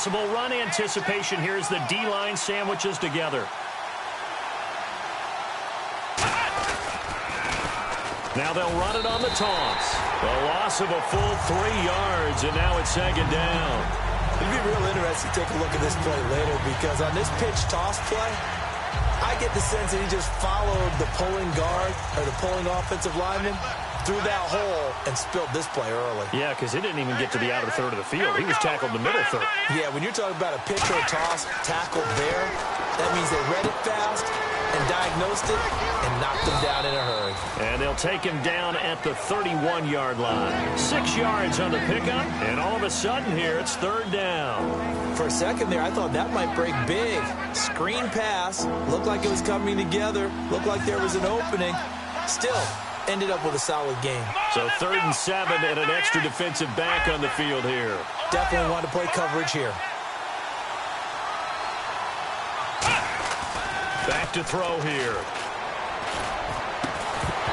Possible run anticipation here as the D-line sandwiches together. Now they'll run it on the toss. A loss of a full 3 yards, and now it's second down. It'd be real interesting to take a look at this play later because on this pitch toss play, I get the sense that he just followed the pulling guard or the pulling offensive lineman through that hole and spilled this play early. Yeah, because it didn't even get to the outer third of the field. He was tackled in the middle third. Yeah, when you're talking about a pitch or a toss tackled there, that means they read it fast and diagnosed it and knocked him down in a hurry. And they'll take him down at the 31-yard line. 6 yards on the pickup, and all of a sudden here it's third down. For a second there, I thought that might break big. Screen pass, looked like it was coming together, looked like there was an opening. Still, ended up with a solid game. So 3rd and 7 and an extra defensive back on the field here. Definitely want to play coverage here. Back to throw here.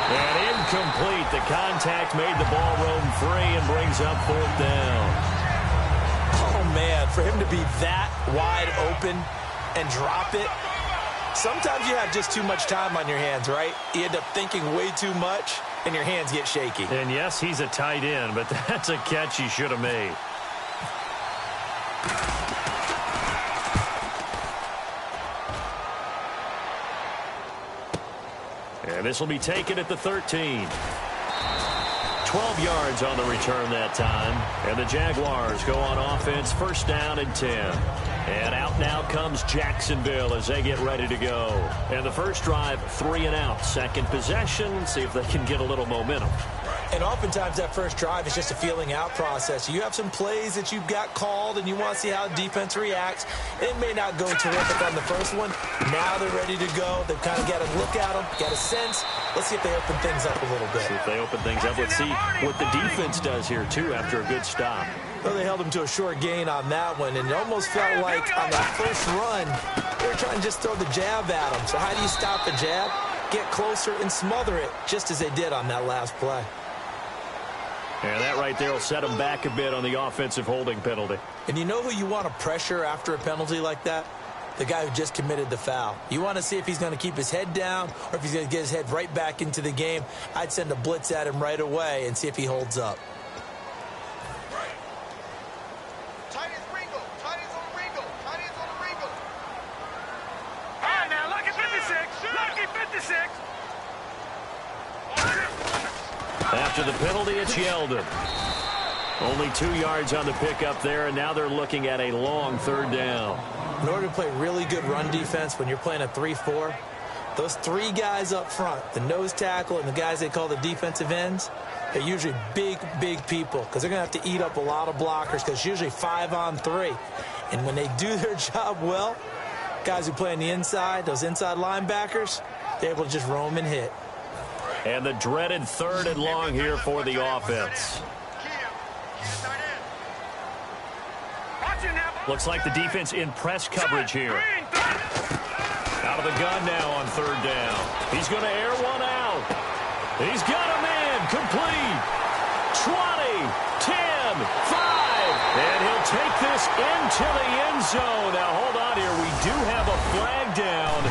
And incomplete. The contact made the ball roam free and brings up 4th down. Oh, man, for him to be that wide open and drop it. Sometimes you have just too much time on your hands, right? You end up thinking way too much, and your hands get shaky. And yes, he's a tight end, but that's a catch he should have made. And this will be taken at the 13. 12 yards on the return that time. And the Jaguars go on offense, 1st down and 10. And out now comes Jacksonville as they get ready to go. And the first drive, 3 and out. Second possession, see if they can get a little momentum. And oftentimes that first drive is just a feeling out process. You have some plays that you've got called and you want to see how the defense reacts. It may not go terrific on the first one. Now they're ready to go. They've kind of got to look at them, got a sense. Let's see if they open things up a little bit. See if they open things up. Let's see what the defense does here, too, after a good stop. Well, they held him to a short gain on that one, and it almost felt like on that first run, they were trying to just throw the jab at him. So how do you stop a jab? Get closer and smother it, just as they did on that last play. And that right there will set him back a bit on the offensive holding penalty. And you know who you want to pressure after a penalty like that? The guy who just committed the foul. You want to see if he's going to keep his head down or if he's going to get his head right back into the game. I'd send a blitz at him right away and see if he holds up. After the penalty, it's Yeldon. Only 2 yards on the pickup there, and now they're looking at a long 3rd down. In order to play really good run defense when you're playing a 3-4, those 3 guys up front, the nose tackle and the guys they call the defensive ends, they're usually big, big people because they're going to have to eat up a lot of blockers because it's usually 5-on-3. And when they do their job well, guys who play on the inside, those inside linebackers, they're able to just roam and hit. And the dreaded 3rd and long here for the offense. Looks like the defense in press coverage here. Out of the gun now on 3rd down. He's going to air one out. He's got him in. Complete. 20, 10, 5. And he'll take this into the end zone. Now, hold on here. We do have a flag down.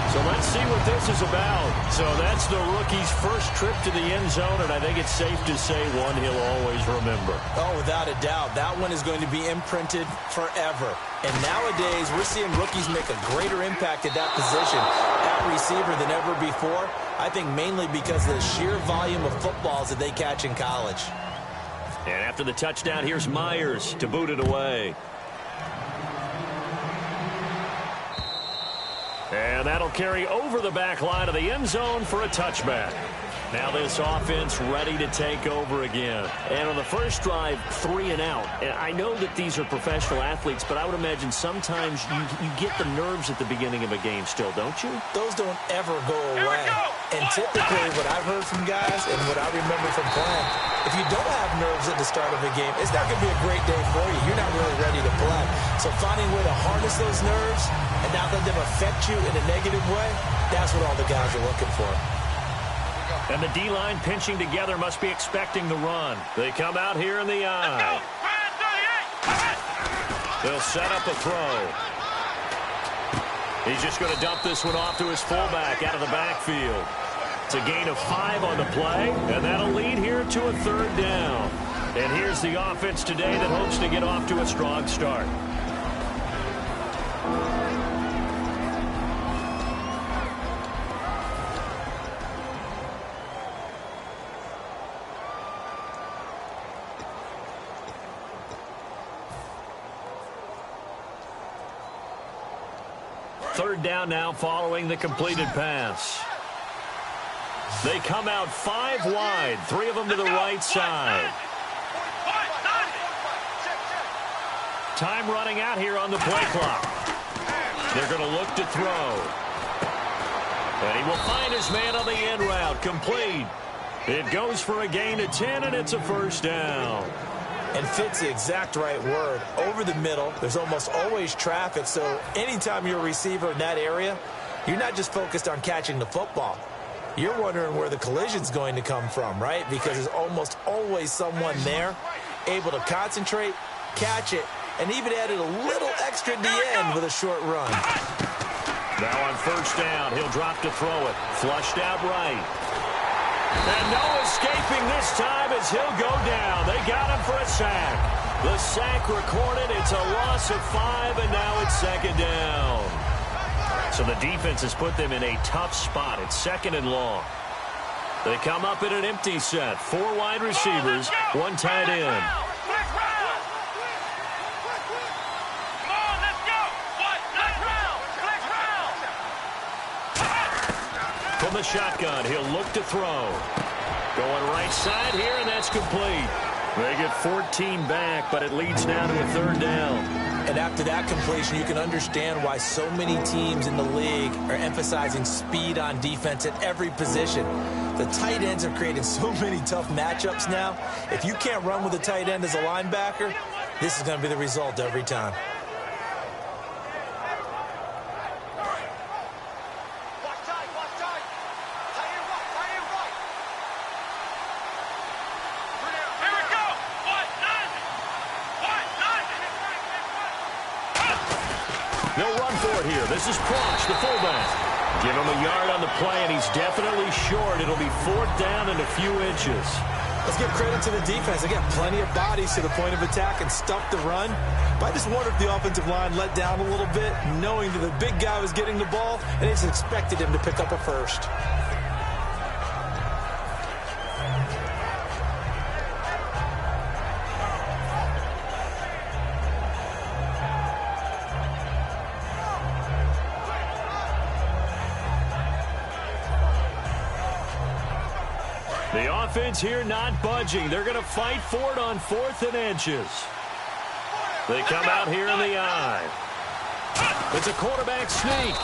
So let's see what this is about. So that's the rookie's first trip to the end zone, and I think it's safe to say one he'll always remember. Oh, without a doubt. That one is going to be imprinted forever. And nowadays, we're seeing rookies make a greater impact at that position at receiver than ever before. I think mainly because of the sheer volume of footballs that they catch in college. And after the touchdown, here's Myers to boot it away. And that'll carry over the back line of the end zone for a touchback. Now this offense ready to take over again. And on the first drive, 3 and out. And I know that these are professional athletes, but I would imagine sometimes you get the nerves at the beginning of a game still, don't you? Those don't ever go away. And typically what I've heard from guys and what I remember from playing, if you don't have nerves at the start of a game, it's not going to be a great day for you. You're not really ready to play. So finding a way to harness those nerves and not let them affect you in a negative way, that's what all the guys are looking for. And the D-line pinching together must be expecting the run. They come out here in the eye. They'll set up a throw. He's just going to dump this one off to his fullback out of the backfield. It's a gain of 5 on the play, and that'll lead here to a 3rd down. And here's the offense today that hopes to get off to a strong start. Third down now following the completed pass. They come out 5 wide, 3 of them to the right side. Time running out here on the play clock. They're going to look to throw. And he will find his man on the end route, complete. It goes for a gain of 10, and it's a 1st down. And fits the exact right word. Over the middle, there's almost always traffic, so anytime you're a receiver in that area, you're not just focused on catching the football. You're wondering where the collision's going to come from, right? Because there's almost always someone there able to concentrate, catch it, and even added a little extra at the end with a short run. Now on 1st down, he'll drop to throw it. Flushed out right. And no escaping this time as he'll go down. They got him for a sack. The sack recorded. It's a loss of 5, and now it's 2nd down. So the defense has put them in a tough spot. It's 2nd and long. They come up in an empty set. 4 wide receivers, 1 tight end. From the shotgun, he'll look to throw. Going right side here, and that's complete. They get 14 back, but it leads now to a 3rd down. And after that completion, you can understand why so many teams in the league are emphasizing speed on defense at every position. The tight ends are creating so many tough matchups now. If you can't run with a tight end as a linebacker, this is going to be the result every time. They'll run for it here. This is Proch, the fullback. Give him a yard on the play, and he's definitely short. It'll be 4th down and a few inches. Let's give credit to the defense. They got plenty of bodies to the point of attack and stuff the run. But I just wonder if the offensive line let down a little bit, knowing that the big guy was getting the ball, and they just expected him to pick up a first. The offense here not budging. They're going to fight for it on 4th and inches. They come out here in the eye. It's a quarterback sneak.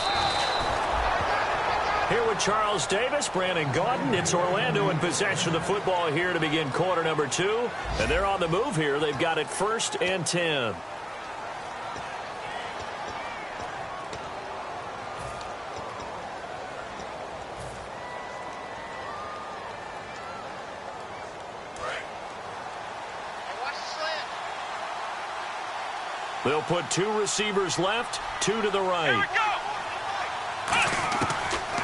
Here with Charles Davis, Brandon Gaudin. It's Orlando in possession of the football here to begin quarter number 2. And they're on the move here. They've got it 1st and 10. They'll put 2 receivers left, 2 to the right.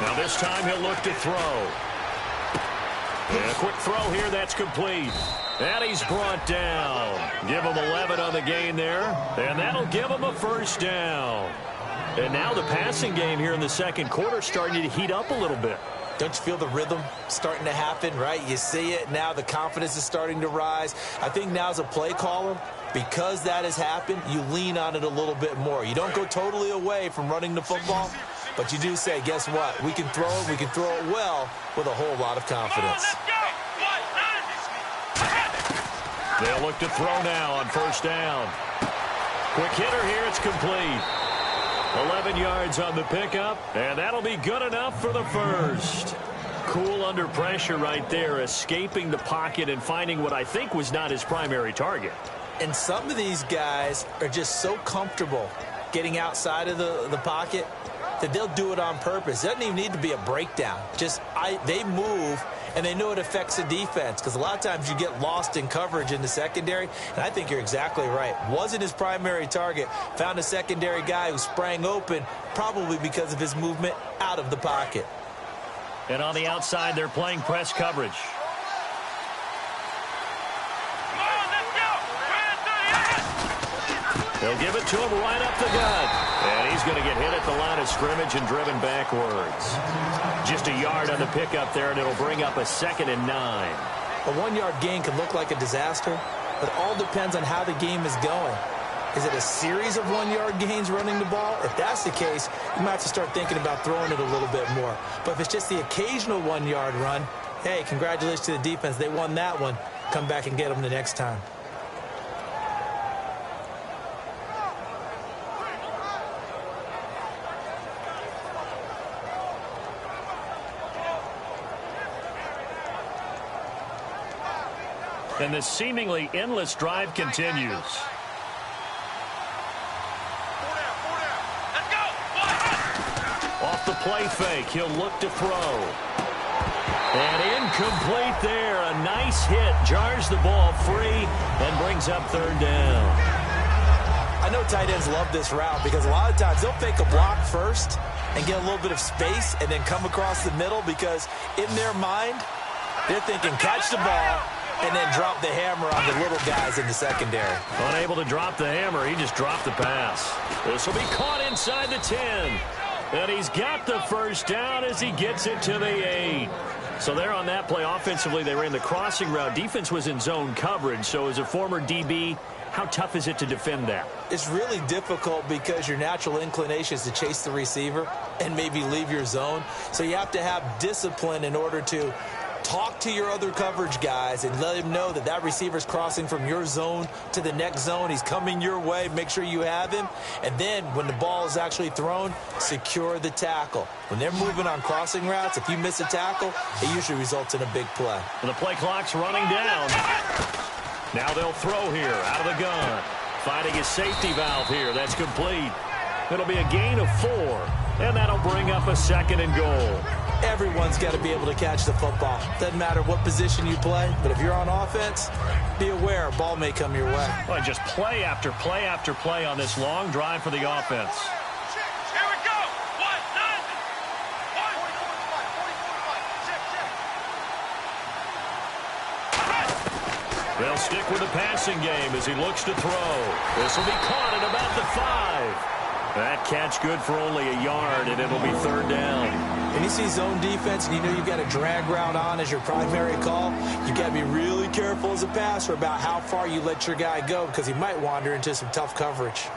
Now this time he'll look to throw. And a quick throw here, that's complete. And he's brought down. Give him 11 on the gain there. And that'll give him a 1st down. And now the passing game here in the 2nd quarter starting to heat up a little bit. Don't you feel the rhythm starting to happen, right? You see it now. The confidence is starting to rise. I think now as a play caller, because that has happened, you lean on it a little bit more. You don't go totally away from running the football, but you do say, guess what? We can throw it. We can throw it well with a whole lot of confidence. They'll look to throw now on 1st down. Quick hitter here. It's complete. 11 yards on the pickup, and that'll be good enough for the 1st. Cool under pressure right there, escaping the pocket and finding what I think was not his primary target. And some of these guys are just so comfortable getting outside of the pocket that they'll do it on purpose. It doesn't even need to be a breakdown. Just they move and they know it affects the defense because a lot of times you get lost in coverage in the secondary, and I think you're exactly right. Wasn't his primary target. Found a secondary guy who sprang open, probably because of his movement out of the pocket. And on the outside, they're playing press coverage. They'll give it to him right up the gut. And he's going to get hit at the line of scrimmage and driven backwards. Just a yard on the pickup there, and it'll bring up a 2nd and 9. A 1-yard gain can look like a disaster, but it all depends on how the game is going. Is it a series of 1-yard gains running the ball? If that's the case, you might have to start thinking about throwing it a little bit more. But if it's just the occasional 1-yard run, hey, congratulations to the defense. They won that one. Come back and get them the next time. And this seemingly endless drive continues. Off the play fake, he'll look to throw. And incomplete there. A nice hit. Jars the ball free and brings up 3rd down. I know tight ends love this route because a lot of times they'll fake a block first and get a little bit of space and then come across the middle because in their mind, they're thinking catch the ball and then drop the hammer on the little guys in the secondary. Unable to drop the hammer, he just dropped the pass. This will be caught inside the 10. And he's got the 1st down as he gets it to the 8. So there on that play, offensively, they ran the crossing route. Defense was in zone coverage. So as a former DB, how tough is it to defend that? It's really difficult because your natural inclination is to chase the receiver and maybe leave your zone. So you have to have discipline in order to talk to your other coverage guys and let him know that that receiver's crossing from your zone to the next zone. He's coming your way. Make sure you have him. And then when the ball is actually thrown, secure the tackle. When they're moving on crossing routes, if you miss a tackle, it usually results in a big play. And the play clock's running down. Now they'll throw here out of the gun. Finding his safety valve here. That's complete. It'll be a gain of 4. And that'll bring up a 2nd and goal. Everyone's got to be able to catch the football. Doesn't matter what position you play, but if you're on offense, be aware a ball may come your way. Well, just play after play after play on this long drive for the offense. Here we go. 1-9. They'll stick with the passing game as he looks to throw. This will be caught at about the 5. That catch good for only a yard, and it'll be 3rd down. And you see zone defense, and you know you've got a drag route on as your primary call. You've got to be really careful as a passer about how far you let your guy go because he might wander into some tough coverage.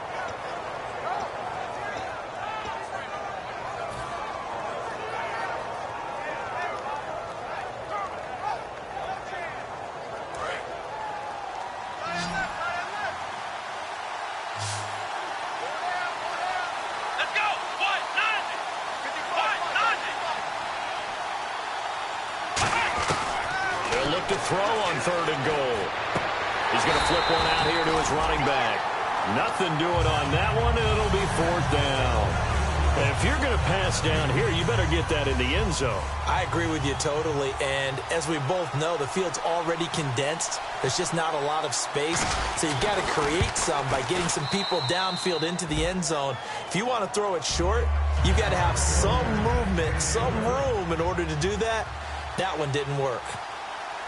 To throw on 3rd and goal. He's going to flip one out here to his running back. Nothing doing on that one, and it'll be 4th down. And if you're going to pass down here, you better get that in the end zone. I agree with you totally, and as we both know, the field's already condensed. There's just not a lot of space, so you've got to create some by getting some people downfield into the end zone. If you want to throw it short, you've got to have some movement, some room in order to do that. That one didn't work.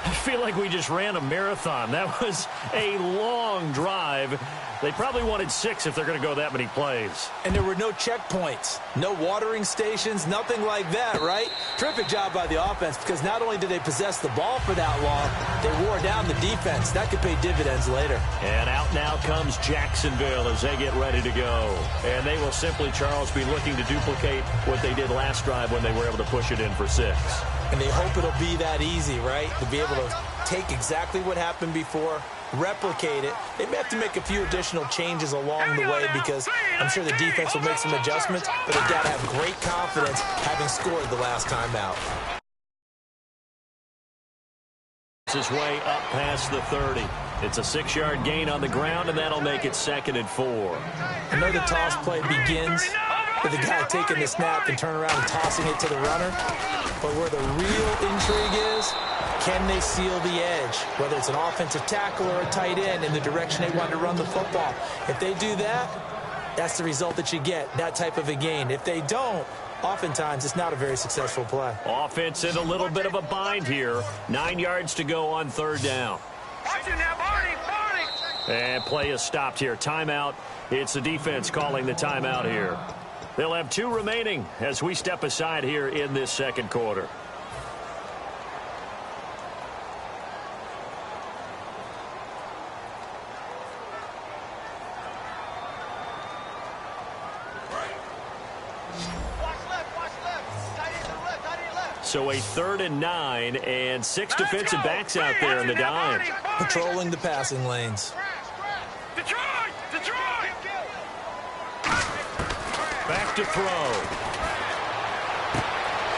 I feel like we just ran a marathon. That was a long drive. They probably wanted 6 if they're going to go that many plays. And there were no checkpoints, no watering stations, nothing like that, right? Terrific job by the offense because not only did they possess the ball for that long, they wore down the defense. That could pay dividends later. And out now comes Jacksonville as they get ready to go. And they will simply, Charles, be looking to duplicate what they did last drive when they were able to push it in for 6. And they hope it'll be that easy, right? To be able to take exactly what happened before, replicate it. They may have to make a few additional changes along the way because I'm sure the defense will make some adjustments, but they've got to have great confidence having scored the last time out. His way up past the 30. It's a 6-yard gain on the ground, and that'll make it 2nd and 4. I know the toss play begins with the guy taking the snap and turn around and tossing it to the runner. But where the real intrigue is can they seal the edge, whether it's an offensive tackle or a tight end in the direction they want to run the football. If they do that, that's the result that you get, that type of a gain. If they don't, oftentimes it's not a very successful play. Offense in a little bit of a bind here. 9 yards to go on third down. Watch it now, Barney. And play is stopped here. Timeout. It's the defense calling the timeout here. They'll have 2 remaining as we step aside here in this second quarter. So a 3rd and 9 and 6 defensive backs out there in the dime. Patrolling the passing lanes. Detroit! Back to throw.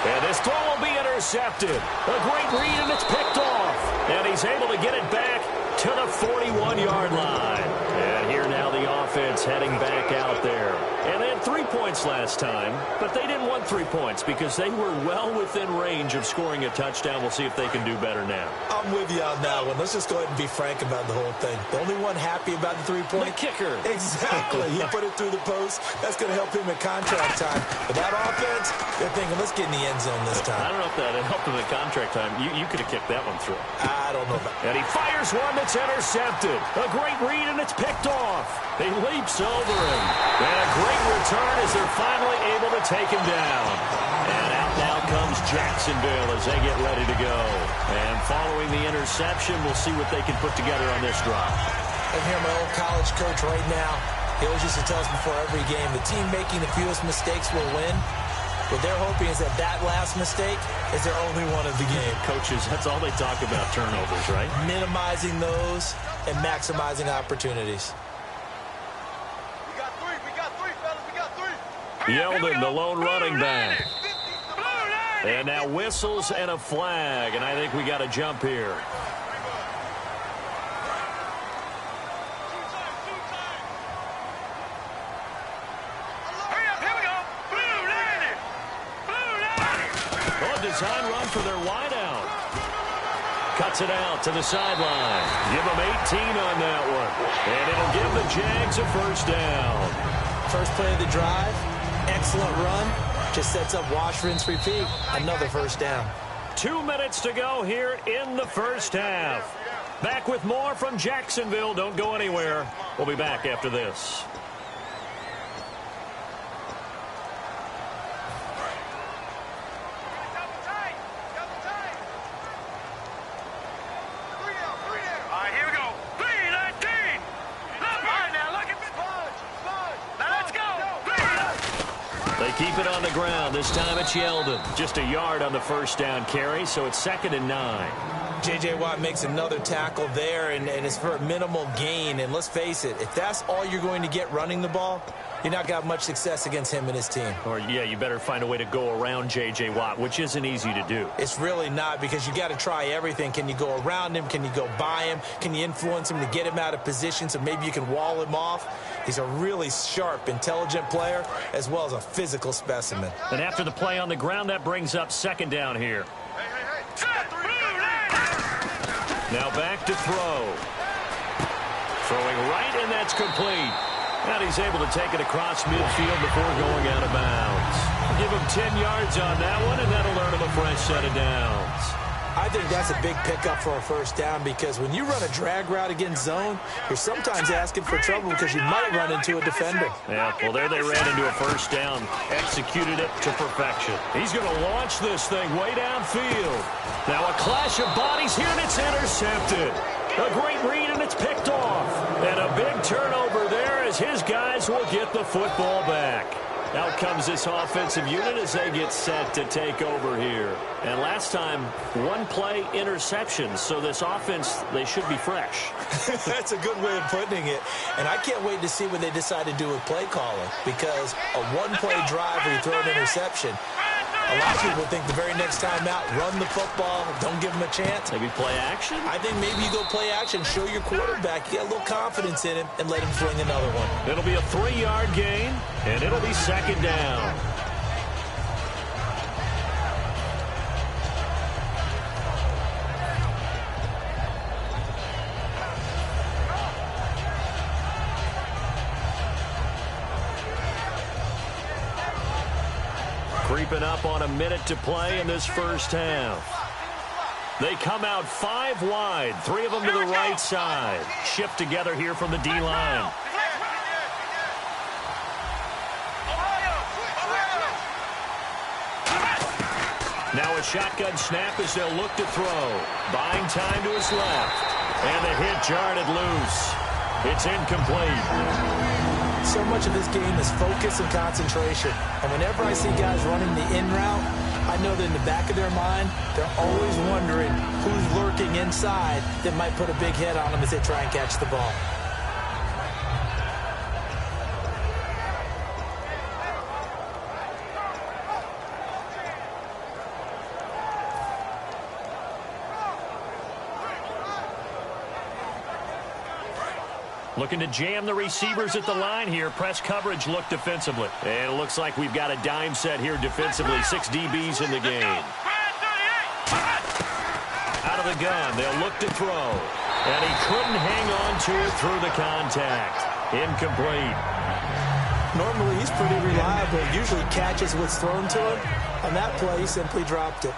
And this throw will be intercepted. A great read, and it's picked off. And he's able to get it back to the 41-yard line. And here now the offense heading back out there. And they had 3 points last time, but they didn't want 3 points because they were well within range of scoring a touchdown. We'll see if they can do better now. I'm with you on that one. Let's just go ahead and be frank about the whole thing. The only one happy about the 3-point? The kicker. Exactly. He put it through the post. That's going to help him in contract time. But that offense, they're thinking, let's get in the end zone this time. I don't know if that helped him in contract time. You could have kicked that one through. I don't know about that. And he fires one that's intercepted. A great read, and it's picked off. He leaps over him. And a great return as they're finally able to take him down. And out now comes Jacksonville as they get ready to go. And following the interception, we'll see what they can put together on this drive. I hear my old college coach right now. He always used to tell us before every game, the team making the fewest mistakes will win. What they're hoping is that that last mistake is their only one of the game. Coaches, that's all they talk about, turnovers, right? Minimizing those and maximizing opportunities. We got three, fellas. We got 3. Yeldon, the lone running back. And now whistles and a flag, and I think we got a jump here. Design run for their wideout. Cuts it out to the sideline. Give them 18 on that one. And it'll give the Jags a first down. First play of the drive, excellent run. Just sets up wash, rinse, repeat. Another first down. 2 minutes to go here in the first half. Back with more from Jacksonville. Don't go anywhere. We'll be back after this. Keep it on the ground. This time it's Yeldon. Just a yard on the first down carry, so it's 2nd and 9. J.J. Watt makes another tackle there, and it's for a minimal gain. And let's face it, if that's all you're going to get running the ball, you're not going to have much success against him and his team. Or, yeah, you better find a way to go around J.J. Watt, which isn't easy to do. It's really not, because you got to try everything. Can you go around him? Can you go by him? Can you influence him to get him out of position so maybe you can wall him off? He's a really sharp, intelligent player, as well as a physical specimen. And after the play on the ground, that brings up 2nd down here. Now back to throw. Throwing right, and that's complete. And he's able to take it across midfield before going out of bounds. Give him 10 yards on that one, and that'll earn him a fresh set of downs. I think that's a big pickup for a first down, because when you run a drag route against zone, you're sometimes asking for trouble because you might run into a defender. Yeah, well, there they ran into a first down. Executed it to perfection. He's going to launch this thing way downfield. Now a clash of bodies here, and it's intercepted. A great read, and it's picked off. And a big turnover there as his guys will get the football back. Out comes this offensive unit as they get set to take over here. And last time, 1 play interception. So this offense, they should be fresh. That's a good way of putting it. And I can't wait to see what they decide to do with play calling, because a 1-play drive where you throw an interception, a lot of people think the very next time out, run the football, don't give him a chance. Maybe play action? I think maybe you go play action, show your quarterback, get a little confidence in him, and let him fling another one. It'll be a 3-yard gain, and it'll be 2nd down. creeping up on a minute to play in this first half. They come out 5 wide, 3 of them to the right side. Shift together here from the D-line. Now a shotgun snap as they'll look to throw. Buying time to his left. And the hit jarred it loose. It's incomplete. So much of this game is focus and concentration. And whenever I see guys running the in route, I know that in the back of their mind, they're always wondering who's lurking inside that might put a big hit on them as they try and catch the ball. Looking to jam the receivers at the line here. Press coverage look defensively. And it looks like we've got a dime set here defensively. 6 DBs in the game. Out of the gun. They'll look to throw. And he couldn't hang on to it through the contact. Incomplete. Normally, he's pretty reliable. Usually catches what's thrown to him. On that play, he simply dropped it.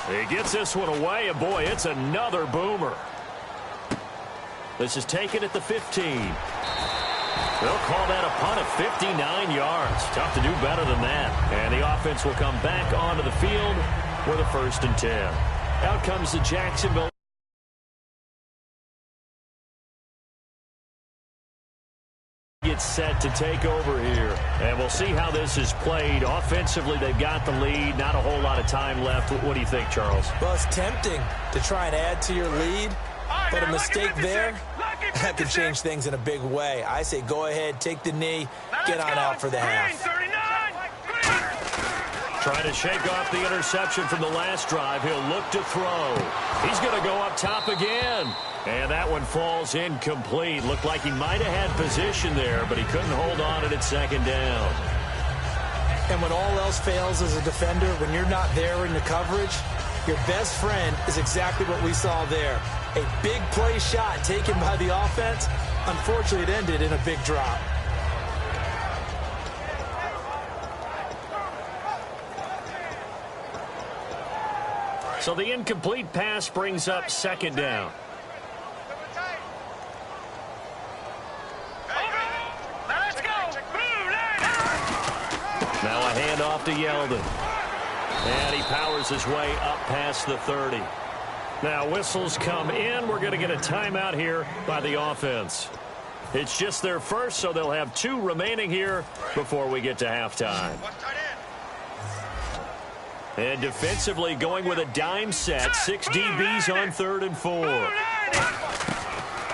He gets this one away, and boy, it's another boomer. This is taken at the 15. They'll call that a punt of 59 yards. Tough to do better than that. And the offense will come back onto the field with a 1st and 10. Out comes the Jacksonville. Gets set to take over here. And we'll see how this is played. Offensively, they've got the lead. Not a whole lot of time left. What do you think, Charles? Well, it's tempting to try and add to your lead, but a mistake there, that could change things in a big way. I say go ahead, take the knee, get on out for the half. Trying to shake off the interception from the last drive. He'll look to throw. He's going to go up top again. And that one falls incomplete. Looked like he might have had position there, but he couldn't hold on to it 2nd down. And when all else fails as a defender, when you're not there in the coverage, your best friend is exactly what we saw there. A big play shot taken by the offense. Unfortunately, it ended in a big drop. So the incomplete pass brings up 2nd down. Now a handoff to Yeldon. And he powers his way up past the 30. Now whistles come in. We're going to get a timeout here by the offense. It's just their first, so they'll have 2 remaining here before we get to halftime. And defensively going with a dime set. 6 DBs on 3rd and 4.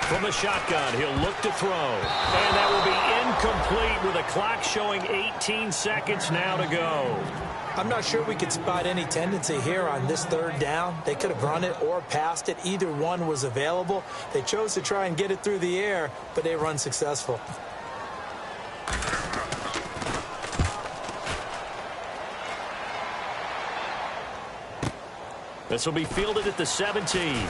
From the shotgun, he'll look to throw. And that will be incomplete with a clock showing 18 seconds now to go. I'm not sure we could spot any tendency here on this 3rd down. They could have run it or passed it. Either one was available. They chose to try and get it through the air, but they were unsuccessful. This will be fielded at the 17.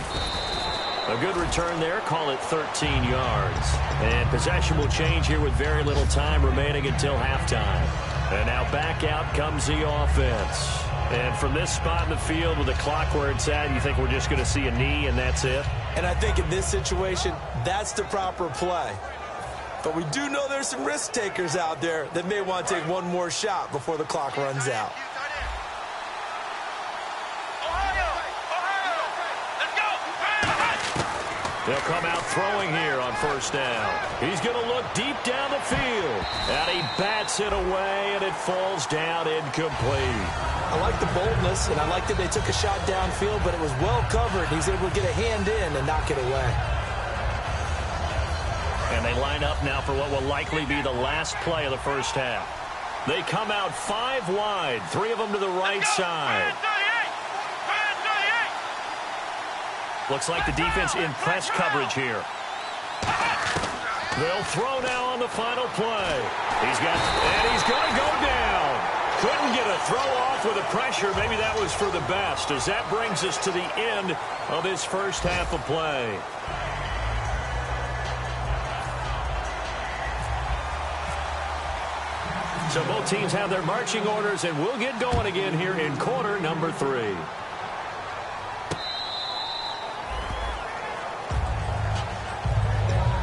A good return there. Call it 13 yards. And possession will change here with very little time remaining until halftime. And now back out comes the offense. And from this spot in the field with the clock where it's at, you think we're just going to see a knee and that's it? And I think in this situation, that's the proper play. But we do know there's some risk takers out there that may want to take one more shot before the clock runs out. They'll come out throwing here on 1st down. He's going to look deep down the field. And he bats it away, and it falls down incomplete. I like the boldness, and I like that they took a shot downfield, but it was well covered. He's able to get a hand in and knock it away. And they line up now for what will likely be the last play of the first half. They come out 5 wide, 3 of them to the right side. Looks like the defense in press coverage here. They'll throw now on the final play. He's going to go down. Couldn't get a throw off with the pressure. Maybe that was for the best, as that brings us to the end of this first half of play. So both teams have their marching orders, and we'll get going again here in quarter number 3.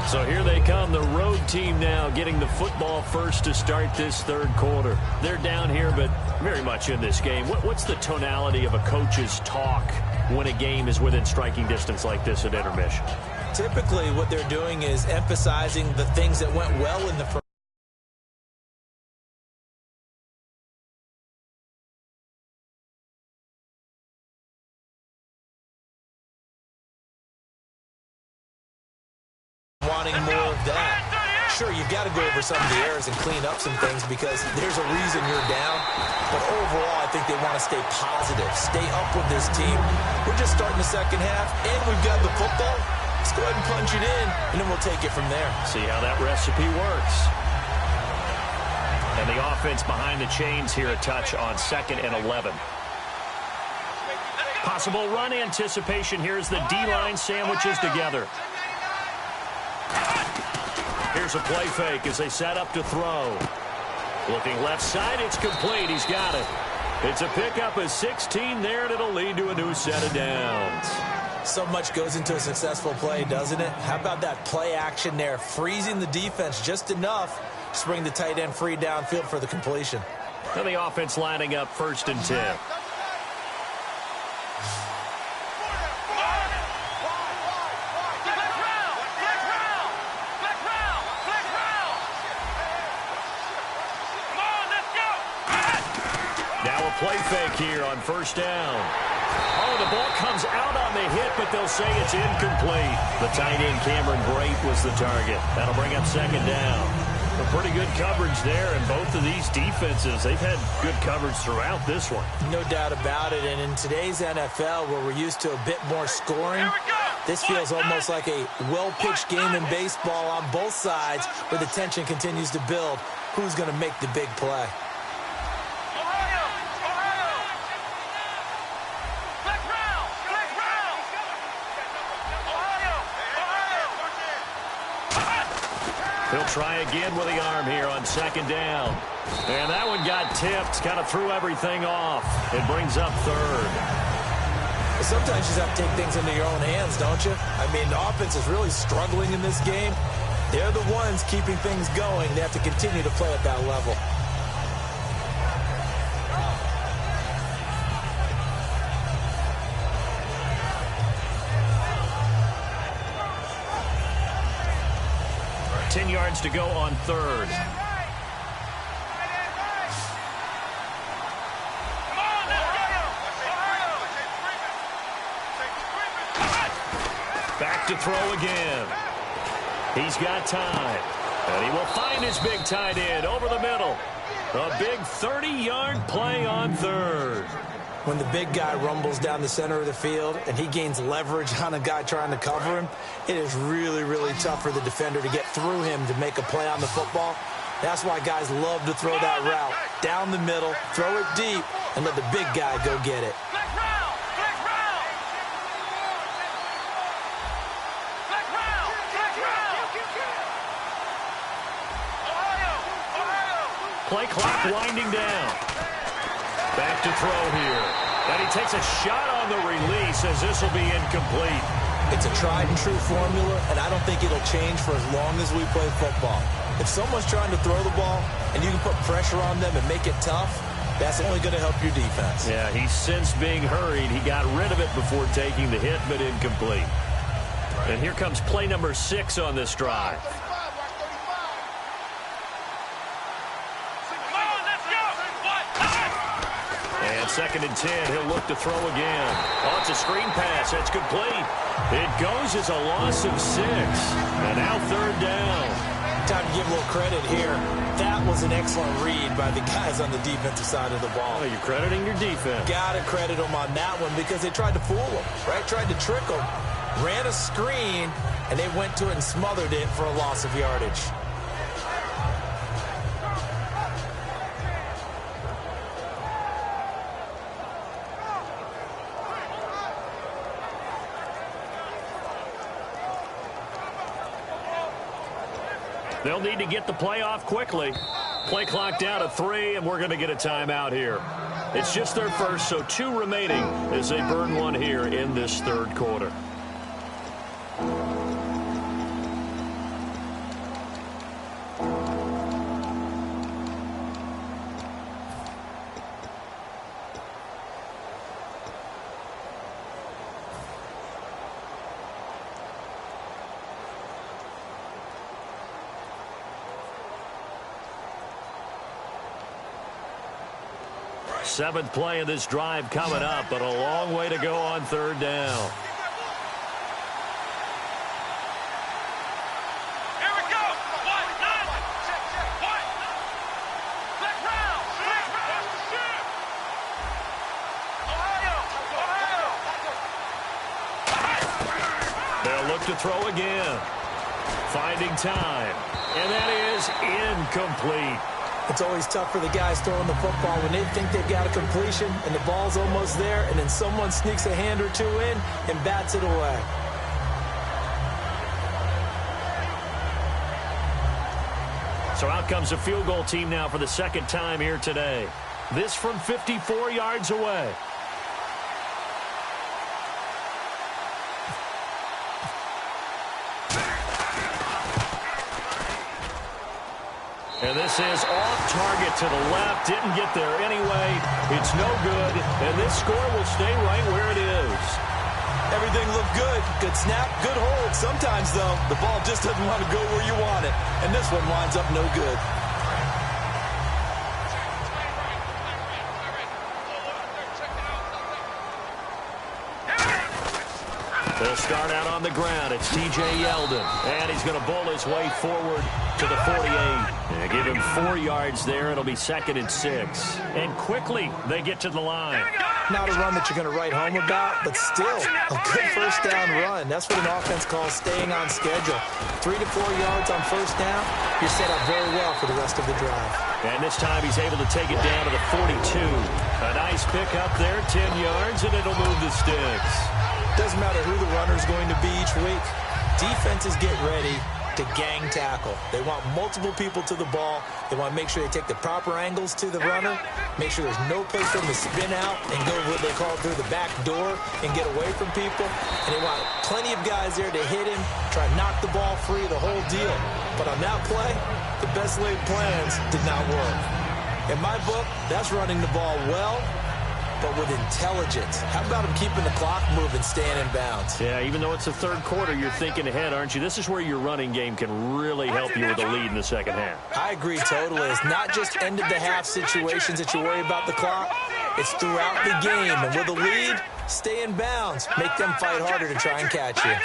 So here they come, the road team now getting the football first to start this third quarter. They're down here, but very much in this game. What's the tonality of a coach's talk when a game is within striking distance like this at intermission? Typically, what they're doing is emphasizing the things that went well in the first. Wanting more of that. Sure, you've got to go over some of the errors and clean up some things because there's a reason you're down. But overall, I think they want to stay positive, stay up with this team. We're just starting the second half, and we've got the football. Let's go ahead and punch it in, and then we'll take it from there. See how that recipe works. And the offense behind the chains here, a touch on 2nd and 11. Possible run anticipation here as the D-line sandwiches together. Here's a play fake as they set up to throw. Looking left side, it's complete. He's got it. It's a pickup of 16 there, and it'll lead to a new set of downs. So much goes into a successful play, doesn't it? How about that play action there, freezing the defense just enough to bring the tight end free downfield for the completion. And the offense lining up 1st and 10. Play fake here on 1st down. Oh, the ball comes out on the hit, but they'll say it's incomplete. The tight end, Cameron Brate, was the target. That'll bring up 2nd down. A pretty good coverage there, and both of these defenses, they've had good coverage throughout this one. No doubt about it, and in today's NFL, where we're used to a bit more scoring, this feels almost like a well-pitched game in baseball on both sides, where the tension continues to build. Who's going to make the big play? He'll try again with the arm here on 2nd down. And that one got tipped, kind of threw everything off. It brings up 3rd. Sometimes you just have to take things into your own hands, don't you? I mean, the offense is really struggling in this game. They're the ones keeping things going. They have to continue to play at that level. Yards to go on 3rd. Back to throw again. He's got time. And he will find his big tight end over the middle. A big 30-yard play on 3rd. When the big guy rumbles down the center of the field and he gains leverage on a guy trying to cover him, it is really, really tough for the defender to get through him to make a play on the football. That's why guys love to throw that route. Down the middle, throw it deep, and let the big guy go get it. Play clock winding down. Back to throw here. And he takes a shot on the release as this will be incomplete. It's a tried-and-true formula, and I don't think it'll change for as long as we play football. If someone's trying to throw the ball and you can put pressure on them and make it tough, that's only going to help your defense. Yeah, he sensed being hurried. He got rid of it before taking the hit, but incomplete. And here comes play number 6 on this drive. And 2nd and 10, he'll look to throw again. Oh, it's a screen pass. That's complete. It goes as a loss of 6. And now 3rd down. Time to give a little credit here. That was an excellent read by the guys on the defensive side of the ball. Oh, you're crediting your defense. Got to credit them on that one because they tried to fool them, right? Tried to trick them. Ran a screen, and they went to it and smothered it for a loss of yardage. They'll need to get the play off quickly. Play clock down to 3, and we're going to get a timeout here. It's just their first, so 2 remaining as they burn one here in this third quarter. Seventh play of this drive coming up, but a long way to go on third down. Here we go. One, nine. One. Left round. Ohio. They'll look to throw again. Finding time. And that is incomplete. It's always tough for the guys throwing the football when they think they've got a completion and the ball's almost there, and then someone sneaks a hand or 2 in and bats it away. So out comes the field goal team now for the second time here today. This from 54 yards away. And this is off target to the left. Didn't get there anyway. It's no good. And this score will stay right where it is. Everything looked good. Good snap, good hold. Sometimes, though, the ball just doesn't want to go where you want it. And this one winds up no good. They'll start out on the ground. It's T.J. Yeldon. And he's going to bowl his way forward to the 48. They give him 4 yards there. It'll be 2nd and 6. And quickly, they get to the line. Not a run that you're going to write home about, but still a good first down run. That's what an offense calls staying on schedule. 3 to 4 yards on first down. You're set up very well for the rest of the drive. And this time he's able to take it down to the 42. A nice pick up there, 10 yards, and it'll move the sticks. Doesn't matter who the runner is going to be each week. Defenses get ready to gang tackle. They want multiple people to the ball. They want to make sure they take the proper angles to the runner, make sure there's no place for them to spin out and go what they call through the back door and get away from people. And they want plenty of guys there to hit him, try to knock the ball free, the whole deal. But on that play, the best laid plans did not work. In my book, that's running the ball well, but with intelligence. How about him keeping the clock moving, staying in bounds? Yeah, even though it's the third quarter, you're thinking ahead, aren't you? This is where your running game can really help you with the lead in the second half. I agree totally. It's not just end-of-the-half situations that you worry about the clock. It's throughout the game. And with a lead, stay in bounds. Make them fight harder to try and catch you.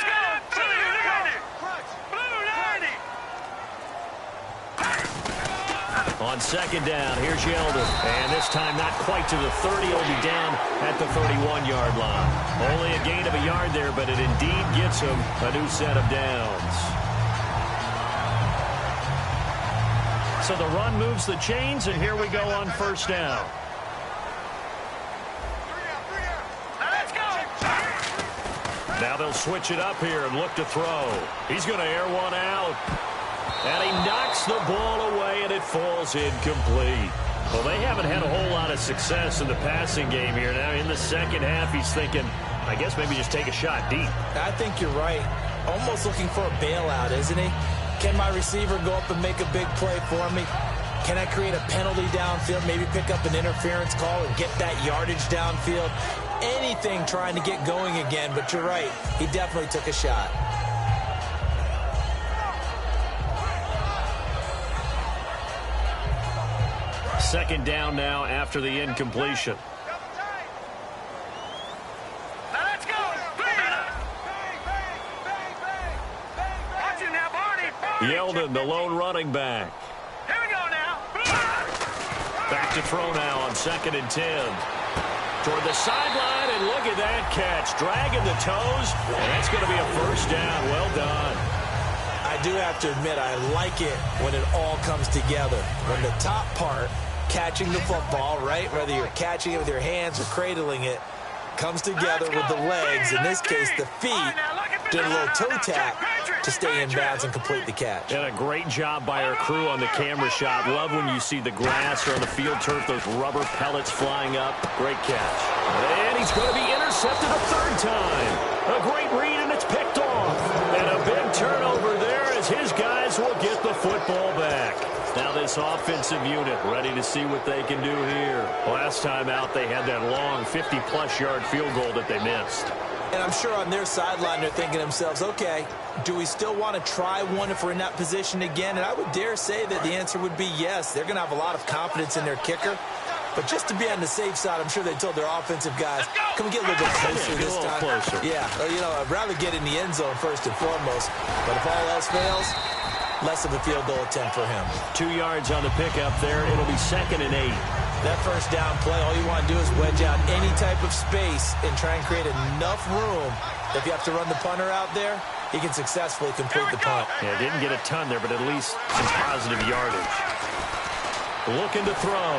On second down, here's Yeldon. And this time not quite to the 30. He'll be down at the 31-yard line. Only a gain of a yard there, but it indeed gets him a new set of downs. So the run moves the chains, and here we go on first down. Now they'll switch it up here and look to throw. He's going to air one out. And he knocks the ball away, and it falls incomplete. Well, they haven't had a whole lot of success in the passing game here. Now, in the second half, he's thinking, I guess maybe just take a shot deep. I think you're right. Almost looking for a bailout, isn't he? Can my receiver go up and make a big play for me? Can I create a penalty downfield, maybe pick up an interference call and get that yardage downfield? Anything trying to get going again, but you're right. He definitely took a shot. Second down now after the incompletion. Let's go. Watch it now, Barney. Yeldon, the lone running back. Here we go now. Back to throw now on 2nd and 10. Toward the sideline, and look at that catch. Dragging the toes, and that's going to be a first down. Well done. I do have to admit, I like it when it all comes together. When the top part, catching the football, right, whether you're catching it with your hands or cradling it, comes together with the legs, in this case the feet, did a little toe tap to stay in bounds and complete the catch. And a great job by our crew on the camera shot. Love when you see the grass or on the field turf, those rubber pellets flying up. Great catch. And he's going to be intercepted a third time. A great read, and it's picked off. And a big turnover there as his guys will get the football back. Now this offensive unit ready to see what they can do here. Last time out, they had that long 50-plus yard field goal that they missed. And I'm sure on their sideline they're thinking to themselves, okay, do we still want to try one if we're in that position again? And I would dare say that the answer would be yes. They're going to have a lot of confidence in their kicker. But just to be on the safe side, I'm sure they told their offensive guys, can we get a little bit closer this time? Closer. Yeah, you know, I'd rather get in the end zone first and foremost. But if all else fails, less of a field goal attempt for him. 2 yards on the pickup there. It'll be 2nd and 8. That first down play, all you want to do is wedge out any type of space and try and create enough room. If you have to run the punter out there, he can successfully complete the punt. Yeah, didn't get a ton there, but at least some positive yardage. Looking to throw.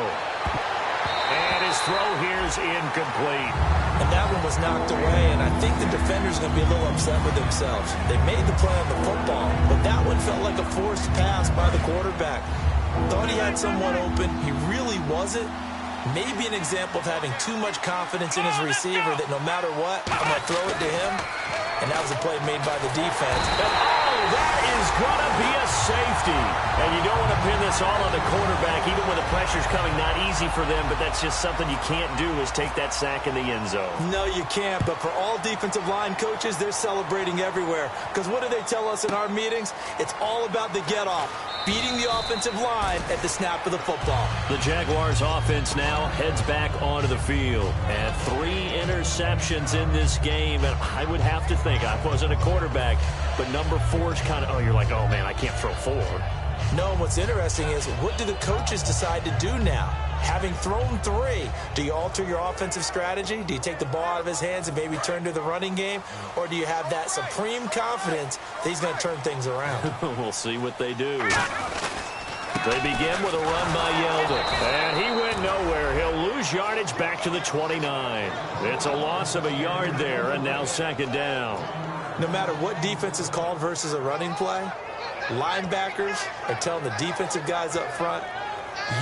And his throw here is incomplete. And that one was knocked away, and I think the defender's going to be a little upset with themselves. They made the play on the football, but that one felt like a forced pass by the quarterback. Thought he had someone open. He really wasn't. Maybe an example of having too much confidence in his receiver that no matter what, I'm going to throw it to him. And that was a play made by the defense. And, oh, that is going to be a safety. And you don't want to pin this all on the quarterback, even when the pressure's coming. Not easy for them, but that's just something you can't do is take that sack in the end zone. No, you can't. But for all defensive line coaches, they're celebrating everywhere. Because what do they tell us in our meetings? It's all about the get-off. Beating the offensive line at the snap of the football. The Jaguars offense now heads back onto the field. And 3 interceptions in this game. And I would have to think, I wasn't a quarterback, but number 4 is kind of, oh, you're like, oh, man, I can't throw 4. No, what's interesting is, what do the coaches decide to do now? Having thrown 3, do you alter your offensive strategy? Do you take the ball out of his hands and maybe turn to the running game? Or do you have that supreme confidence that he's going to turn things around? We'll see what they do. They begin with a run by Yeldon. And he went nowhere. He'll lose yardage back to the 29. It's a loss of a yard there, and now 2nd down. No matter what defense is called versus a running play, linebackers are telling the defensive guys up front,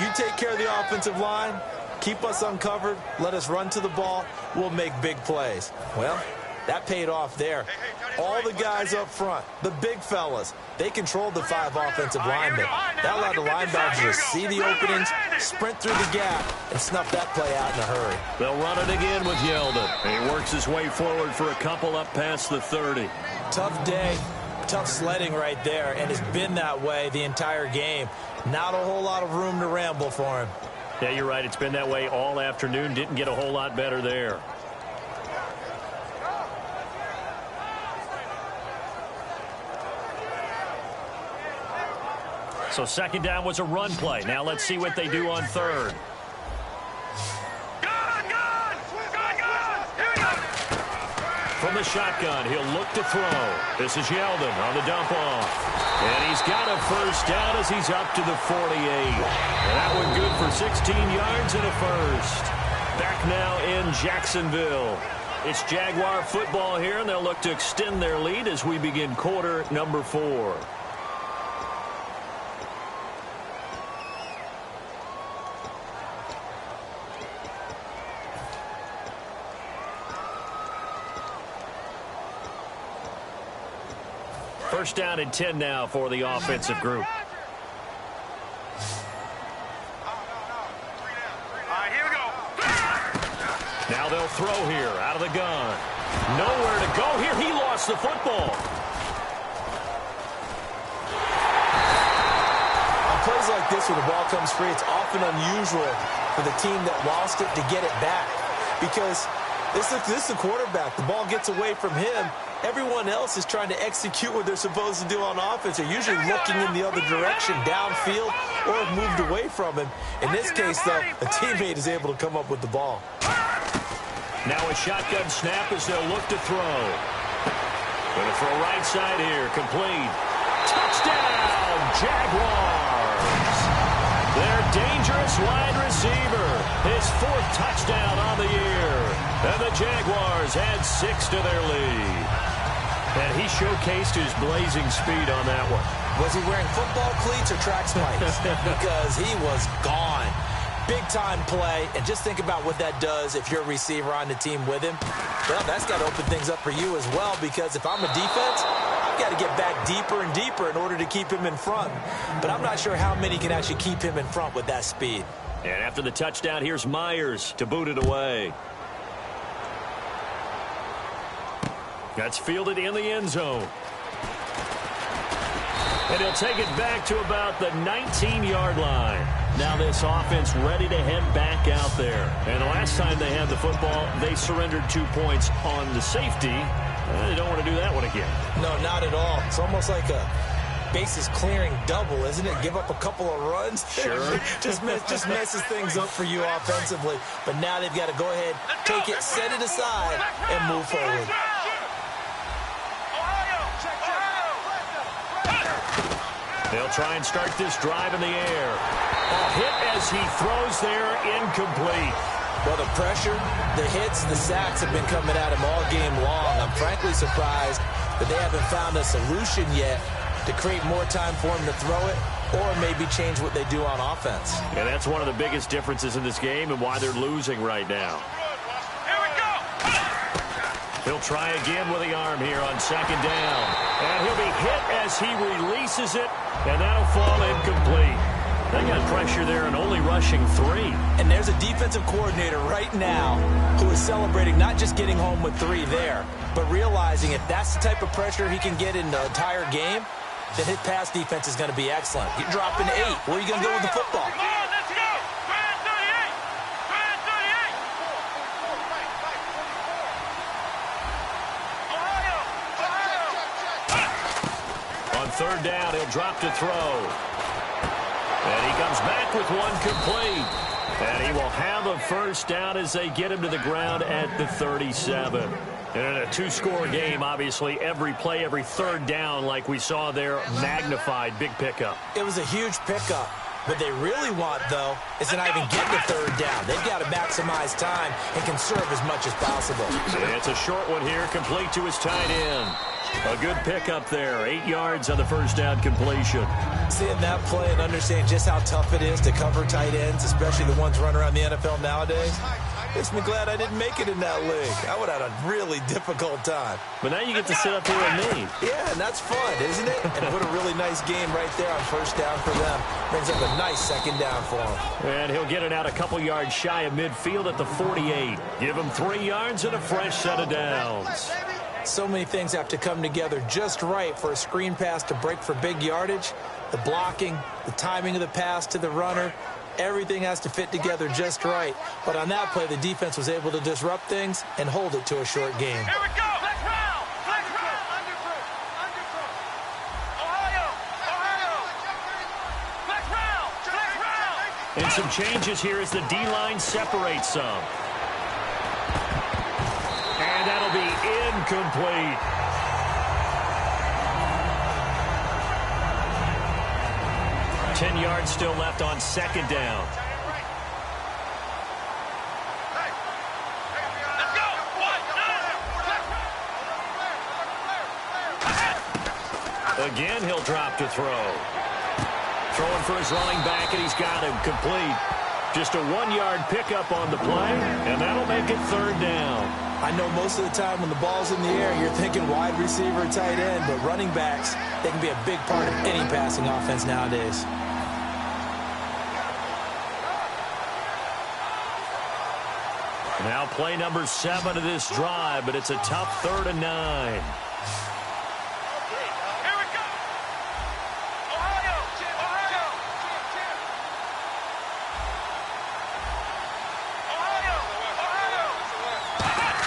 you take care of the offensive line, keep us uncovered, let us run to the ball, we'll make big plays. Well, that paid off there. All the guys up front, the big fellas, they controlled the 5 offensive linemen. That allowed the linebackers to see the openings, sprint through the gap, and snuff that play out in a hurry. They'll run it again with Yeldon. He works his way forward for a couple up past the 30. Tough day. Tough sledding right there, and it's been that way the entire game. Not a whole lot of room to ramble for him. Yeah, you're right. It's been that way all afternoon. Didn't get a whole lot better there. So 2nd down was a run play. Now let's see what they do on 3rd. From the shotgun, he'll look to throw. This is Yeldon on the dump off. And he's got a first down as he's up to the 48. And that one good for 16 yards and a first. Back now in Jacksonville. It's Jaguar football here, and they'll look to extend their lead as we begin quarter number 4. First down and 10 now for the offensive group. Now they'll throw here out of the gun. Nowhere to go here. He lost the football. On plays like this where the ball comes free, it's often unusual for the team that lost it to get it back. Because this is the quarterback. The ball gets away from him. Everyone else is trying to execute what they're supposed to do on offense. They're usually looking in the other direction, downfield, or have moved away from him. In this case, though, a teammate is able to come up with the ball. Now a shotgun snap as they'll look to throw. Going to throw right side here, complete. Touchdown, Jaguars! Their dangerous wide receiver, his 4th touchdown on the year. And the Jaguars add 6 to their lead. And he showcased his blazing speed on that one. Was he wearing football cleats or track spikes? Because he was gone. Big-time play, and just think about what that does if you're a receiver on the team with him. Well, that's got to open things up for you as well, because if I'm a defense, I've got to get back deeper and deeper in order to keep him in front. But I'm not sure how many can actually keep him in front with that speed. And after the touchdown, here's Myers to boot it away. That's fielded in the end zone. And he'll take it back to about the 19-yard line. Now this offense ready to head back out there. And the last time they had the football, they surrendered 2 points on the safety. They don't want to do that one again. No, not at all. It's almost like a bases clearing double, isn't it? Give up a couple of runs. Sure. just messes things up for you offensively. But now they've got to go ahead, take it, set it aside, and move forward. They'll try and start this drive in the air. A hit as he throws there, incomplete. Well, the pressure, the hits, the sacks have been coming at him all game long. I'm frankly surprised that they haven't found a solution yet to create more time for him to throw it or maybe change what they do on offense. And that's one of the biggest differences in this game and why they're losing right now. Here we go. He'll try again with the arm here on second down. And he'll be hit as he releases it, and that'll fall incomplete. They got pressure there and only rushing 3. And there's a defensive coordinator right now who is celebrating not just getting home with 3 there, but realizing if that's the type of pressure he can get in the entire game, then his pass defense is going to be excellent. You're dropping 8. Where are you going to go with the football? Come on, let's go. Grand 38. Grand 38. Ohio. On third down, he'll drop to throw. And he comes back with one complete. And he will have a first down as they get him to the ground at the 37. And in a 2-score game, obviously, every play, every third down, like we saw there, magnified, big pickup. It was a huge pickup. What they really want, though, is to not even get the third down. They've got to maximize time and conserve as much as possible. It's a short one here, complete to his tight end. A good pickup there, 8 yards on the first down completion. Seeing that play and understanding just how tough it is to cover tight ends, especially the ones running around the NFL nowadays, makes me glad I didn't make it in that league. I would have had a really difficult time. But now you get to sit up here with me. Yeah, and that's fun, isn't it? And what a really nice game right there on first down for them. Brings up a nice second down for him. And he'll get it out a couple yards shy of midfield at the 48. Give him 3 yards and a fresh set of downs. So many things have to come together just right for a screen pass to break for big yardage. The blocking, the timing of the pass to the runner, everything has to fit together just right. But on that play, the defense was able to disrupt things and hold it to a short game. Here we go. Black round. Black round. Underfoot. Ohio. Ohio. Black round. Black round. And some changes here as the D-line separates some. And that'll be incomplete. Ten yards still left on second down. Let's go. 1, 9. Again, he'll drop to throw. Throwing for his running back, and he's got him complete. Just a 1-yard pickup on the play, and that'll make it third down. I know most of the time when the ball's in the air, you're thinking wide receiver, tight end, but running backs, they can be a big part of any passing offense nowadays. Now play number 7 of this drive, but it's a tough 3rd and 9. Here we go. Ohio. Ohio. Ohio.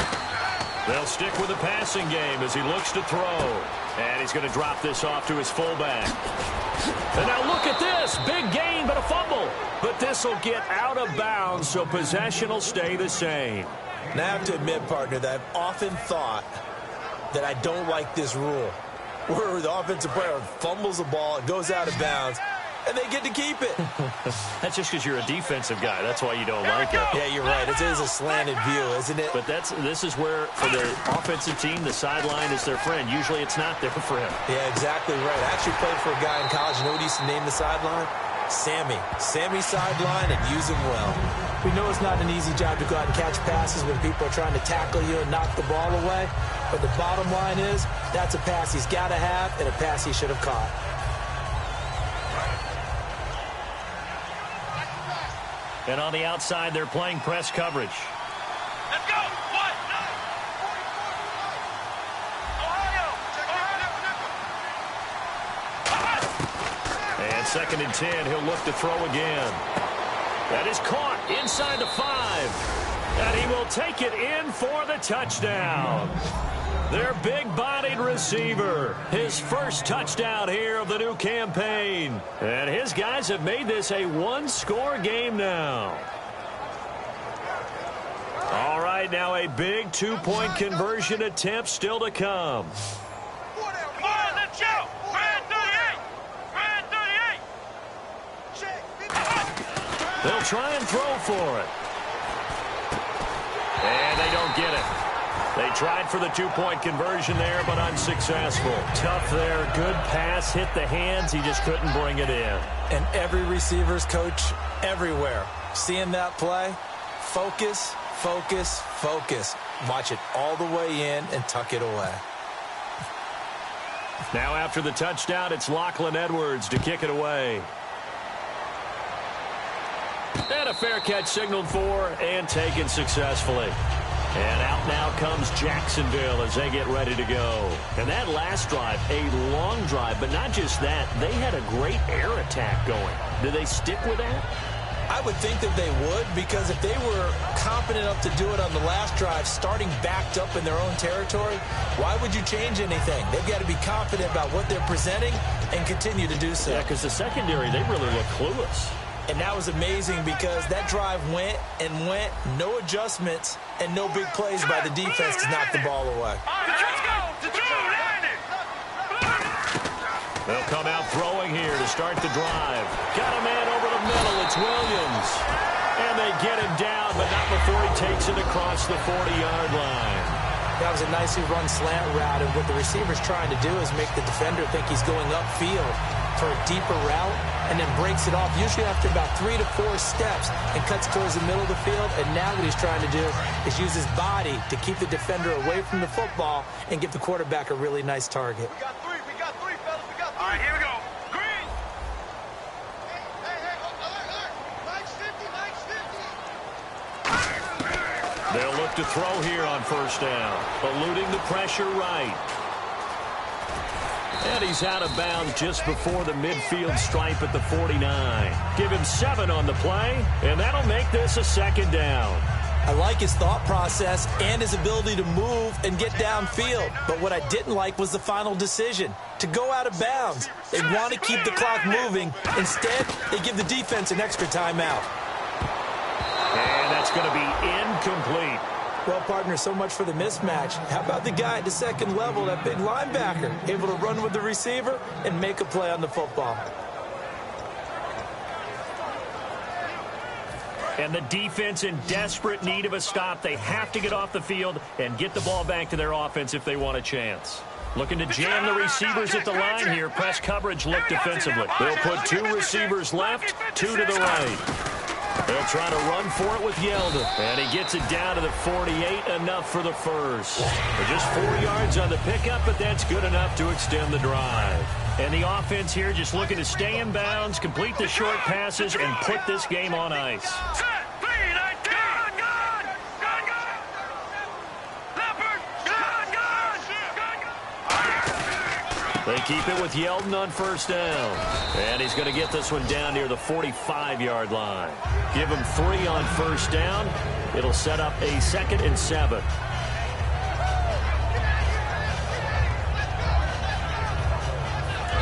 They'll stick with the passing game as he looks to throw. And he's going to drop this off to his fullback. And now look at this. Big gain, but a fumble. But this will get out of bounds, so possession will stay the same. Now, I have to admit, partner, that I've often thought that I don't like this rule, where the offensive player fumbles the ball, it goes out of bounds, and they get to keep it. That's just because you're a defensive guy. That's why you don't like it. Yeah, you're right. It is a slanted view, isn't it? But this is where, for the offensive team, the sideline is their friend. Usually it's not there for him. Yeah, exactly right. I actually played for a guy in college. You know what he used to name the sideline? Sammy. Sammy sideline, and use him well. We know it's not an easy job to go out and catch passes when people are trying to tackle you and knock the ball away. But the bottom line is, that's a pass he's got to have and a pass he should have caught. And on the outside, they're playing press coverage. Let's go. What? Ohio. And 2nd and 10, he'll look to throw again. That is caught inside the 5. And he will take it in for the touchdown. Their big-bodied receiver. His first touchdown here of the new campaign. And his guys have made this a one-score game now. All right, now a big two-point conversion attempt still to come. Come on, let's go. Grand 38. Grand 38. They'll try and throw for it. And they don't get it. They tried for the two-point conversion there, but unsuccessful. Tough there. Good pass. Hit the hands. He just couldn't bring it in. And every receiver's coach everywhere. Seeing that play, focus, focus, focus. Watch it all the way in and tuck it away. Now after the touchdown, it's Lachlan Edwards to kick it away. And a fair catch signaled for and taken successfully. And out now comes Jacksonville as they get ready to go. And that last drive, a long drive, but not just that. They had a great air attack going. Do they stick with that? I would think that they would, because if they were confident enough to do it on the last drive, starting backed up in their own territory, why would you change anything? They've got to be confident about what they're presenting and continue to do so. Yeah, because the secondary, they really look clueless. And that was amazing because that drive went and went, no adjustments, and no big plays by the defense to knock the ball away. Let's go. They'll come out throwing here to start the drive. Got a man over the middle. It's Williams. And they get him down, but not before he takes it across the 40-yard line. That was a nicely run slant route, and what the receiver's trying to do is make the defender think he's going upfield for a deeper route, and then breaks it off, usually after about 3 to 4 steps, and cuts towards the middle of the field. And now what he's trying to do is use his body to keep the defender away from the football and give the quarterback a really nice target. We got three, fellas. We got 3. All right, here we go. Green. Hey, alert. Mike's 50. They'll look to throw here on first down, eluding the pressure right. And he's out of bounds just before the midfield stripe at the 49. Give him 7 on the play, and that'll make this a 2nd down. I like his thought process and his ability to move and get downfield. But what I didn't like was the final decision, to go out of bounds. They want to keep the clock moving. Instead, they give the defense an extra timeout. And that's going to be incomplete. Well, partner, so much for the mismatch. How about the guy at the second level, that big linebacker, able to run with the receiver and make a play on the football? And the defense in desperate need of a stop. They have to get off the field and get the ball back to their offense if they want a chance. Looking to jam the receivers at the line here. Press coverage look defensively. They'll put 2 receivers left, 2 to the right. They'll try to run for it with Yeldon. And he gets it down to the 48, enough for the first. Just 4 yards on the pickup, but that's good enough to extend the drive. And the offense here just looking to stay in bounds, complete the short passes, and put this game on ice. They keep it with Yeldon on first down. And he's going to get this one down near the 45-yard line. Give him 3 on first down. It'll set up a 2nd and 7.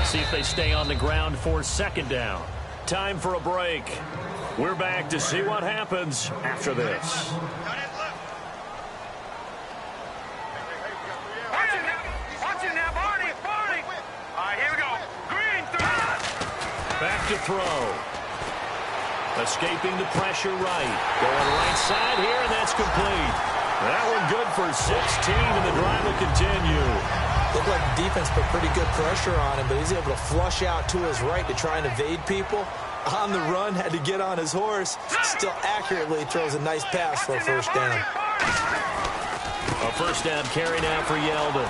See if they stay on the ground for 2nd down. Time for a break. We're back to see what happens after this. Back to to throw. Escaping the pressure right. Going right side here, and that's complete. That one good for 16, and the drive will continue. Looked like the defense put pretty good pressure on him, but he's able to flush out to his right to try and evade people. On the run, had to get on his horse. Still accurately throws a nice pass for a first down. A first down carry now for Yeldon.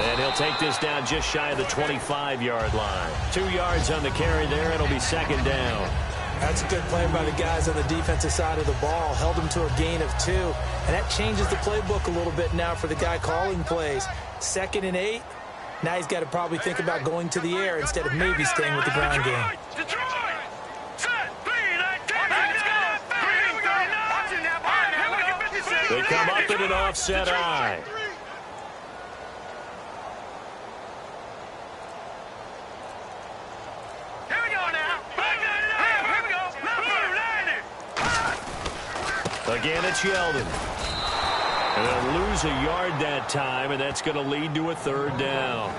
And he'll take this down just shy of the 25-yard line. 2 yards on the carry there. It'll be second down. That's a good play by the guys on the defensive side of the ball. Held him to a gain of 2. And that changes the playbook a little bit now for the guy calling plays. 2nd and 8. Now he's got to probably think about going to the air instead of maybe staying with the ground game. They come up in an offset eye. Here we go now. Here we go. Again, it's Yeldon. And they'll lose a yard that time, and that's going to lead to a third down.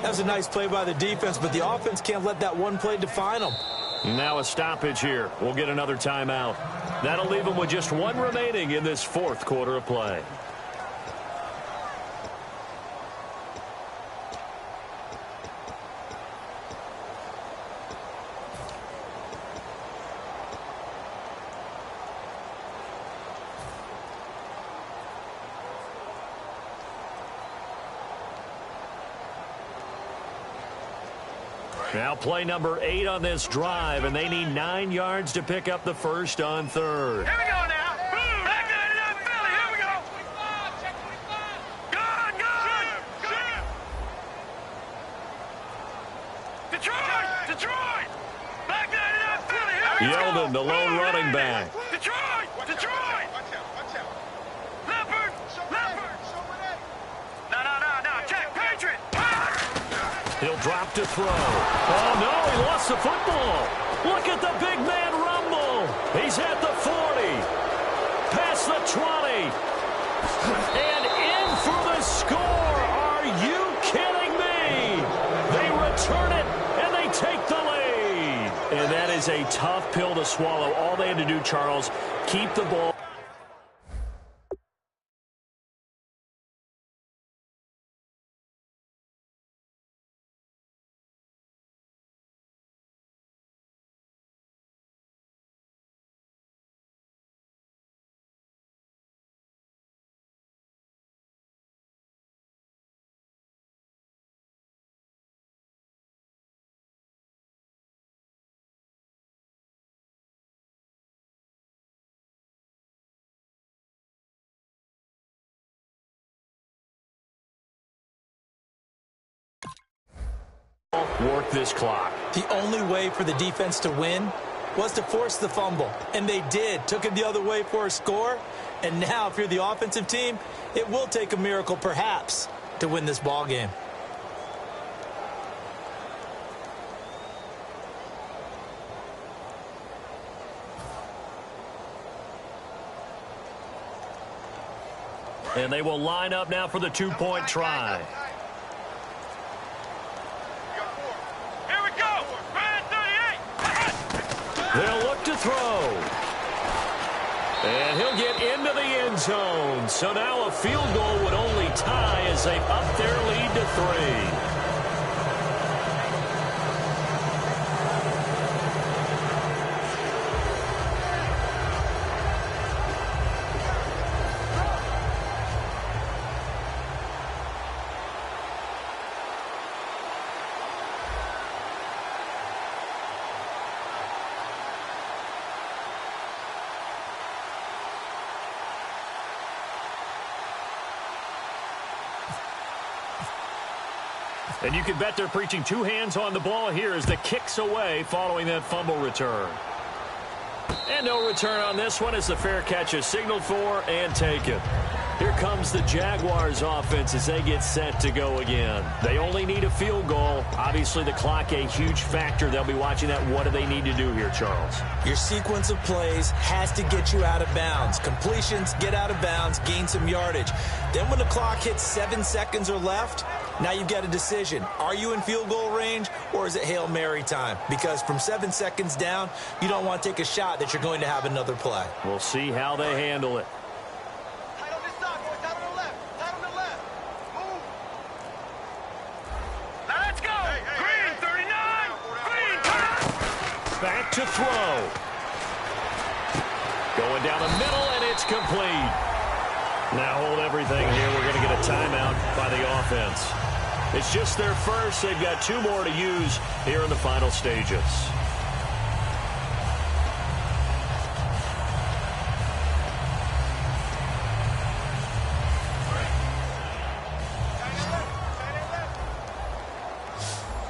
That was a nice play by the defense, but the offense can't let that one play define them. Now a stoppage here. We'll get another timeout. That'll leave them with just 1 remaining in this 4th quarter of play. Now play number 8 on this drive, and they need 9 yards to pick up the first on 3rd. Here we go now. Back in that Philly. Here we go. Good. Detroit. Back in that Philly. Here we go. Yeldon, the lone running back. Detroit. Watch out. Leopard. No. Check. Patriot. He'll drop to throw. Oh, no, he lost the football. Look at the big man rumble. He's at the 40. Past the 20. And in for the score. Are you kidding me? They return it, and they take the lead. And that is a tough pill to swallow. All they had to do, Charles, keep the ball. Work this clock. The only way for the defense to win was to force the fumble, and they did. Took it the other way for a score, and now if you're the offensive team, it will take a miracle perhaps to win this ball game. And they will line up now for the 2-point try. They'll look to throw. And he'll get into the end zone. So now a field goal would only tie as they up their lead to 3. And you can bet they're preaching 2 hands on the ball here as the kick's away following that fumble return. And no return on this one as the fair catch is signaled for and taken. Here comes the Jaguars offense as they get set to go again. They only need a field goal. Obviously, the clock a huge factor. They'll be watching that. What do they need to do here, Charles? Your sequence of plays has to get you out of bounds. Completions, get out of bounds, gain some yardage. Then when the clock hits 7 seconds or left, now you've got a decision. Are you in field goal range or is it Hail Mary time? Because from 7 seconds down, you don't want to take a shot that you're going to have another play. We'll see how they handle it. Back to throw. Going down the middle, and it's complete. Now hold everything here. We're going to get a timeout by the offense. It's just their first. They've got 2 more to use here in the final stages.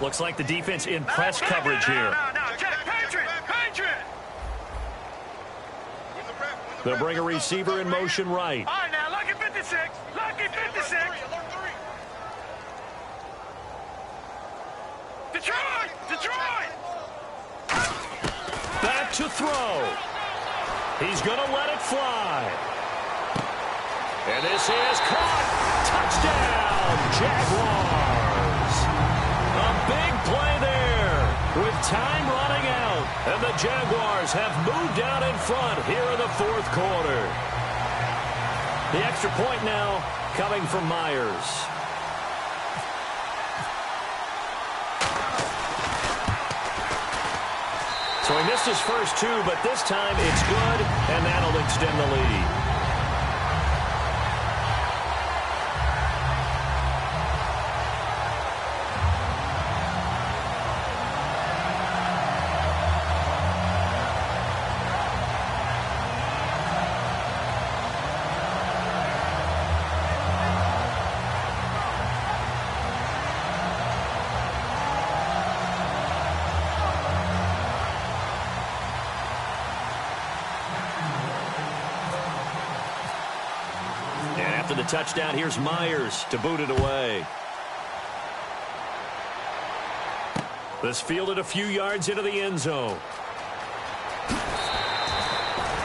Looks like the defense in press coverage here. They'll bring a receiver in motion right. All right, now, lucky 56. Lucky 56. Detroit! Detroit! Back to throw. He's going to let it fly. And this is caught. Touchdown, Jaguars. A big play there with time running out. And the Jaguars have moved out in front here in the 4th quarter. The extra point now coming from Myers. So he missed his first 2, but this time it's good, and that'll extend the lead. After the touchdown, here's Myers to boot it away. This fielded a few yards into the end zone.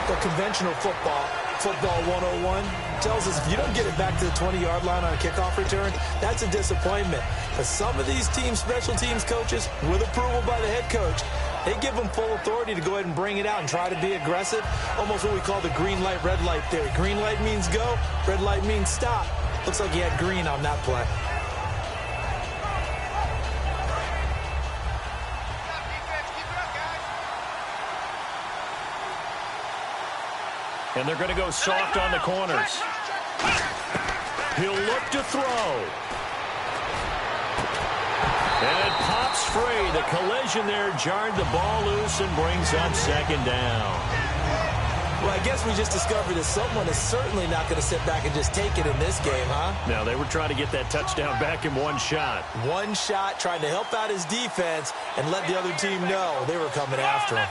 The conventional football 101, tells us if you don't get it back to the 20-yard line on a kickoff return, that's a disappointment. But some of these teams, special teams coaches, with approval by the head coach, they give them full authority to go ahead and bring it out and try to be aggressive. Almost what we call the green light, red light theory. Green light means go, red light means stop. Looks like he had green on that play. And they're going to go soft on the corners. He'll look to throw. And it pops free. The collision there jarred the ball loose and brings up 2nd down. Well, I guess we just discovered that someone is certainly not going to sit back and just take it in this game, huh? Now, they were trying to get that touchdown back in one shot. One shot, trying to help out his defense and let the other team know they were coming after him.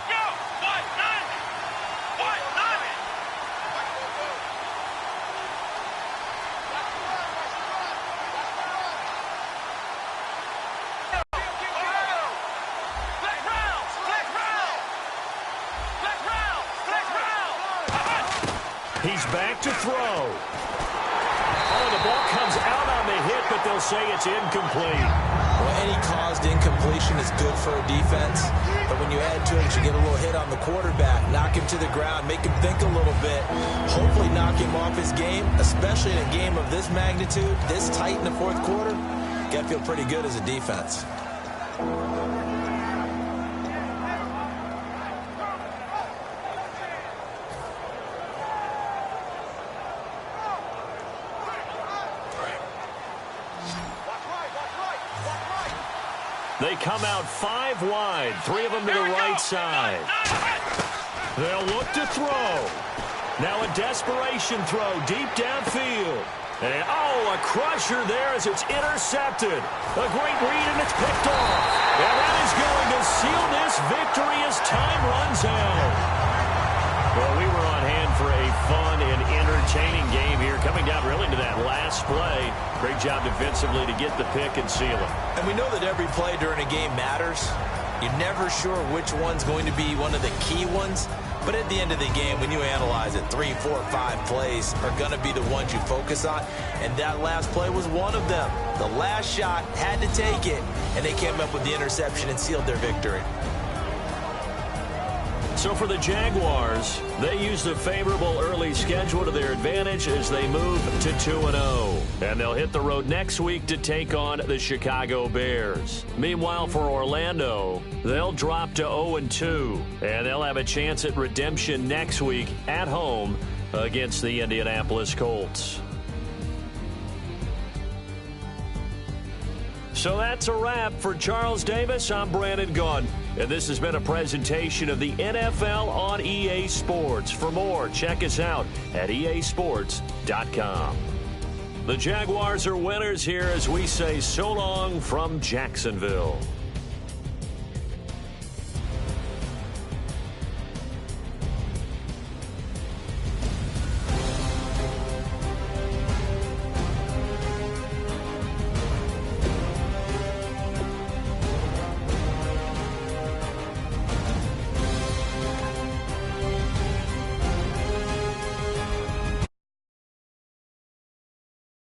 He's back to throw. Oh, the ball comes out on the hit, but they'll say it's incomplete. Well, any caused incompletion is good for a defense, but when you add to it, you get a little hit on the quarterback, knock him to the ground, make him think a little bit, hopefully knock him off his game, especially in a game of this magnitude, this tight in the 4th quarter. Got to feel pretty good as a defense. They come out 5 wide, 3 of them to the right side. They'll look to throw. Now a desperation throw deep downfield. And, oh, a crusher there as it's intercepted. A great read, and it's picked off. And that is going to seal this victory as time runs out. Well, we were on hand for a fun and entertaining game here. Coming got really to that last play. Great job defensively to get the pick and seal it. And we know that every play during a game matters. You're never sure which one's going to be one of the key ones. But at the end of the game, when you analyze it, 3, 4, 5 plays are going to be the ones you focus on. And that last play was one of them. The last shot had to take it, and they came up with the interception and sealed their victory. So for the Jaguars, they used a favorable early schedule to their advantage as they move to 2-0. And they'll hit the road next week to take on the Chicago Bears. Meanwhile, for Orlando, they'll drop to 0-2. And they'll have a chance at redemption next week at home against the Indianapolis Colts. So that's a wrap. For Charles Davis, I'm Brandon Gaudin. And this has been a presentation of the NFL on EA Sports. For more, check us out at easports.com. The Jaguars are winners here as we say so long from Jacksonville.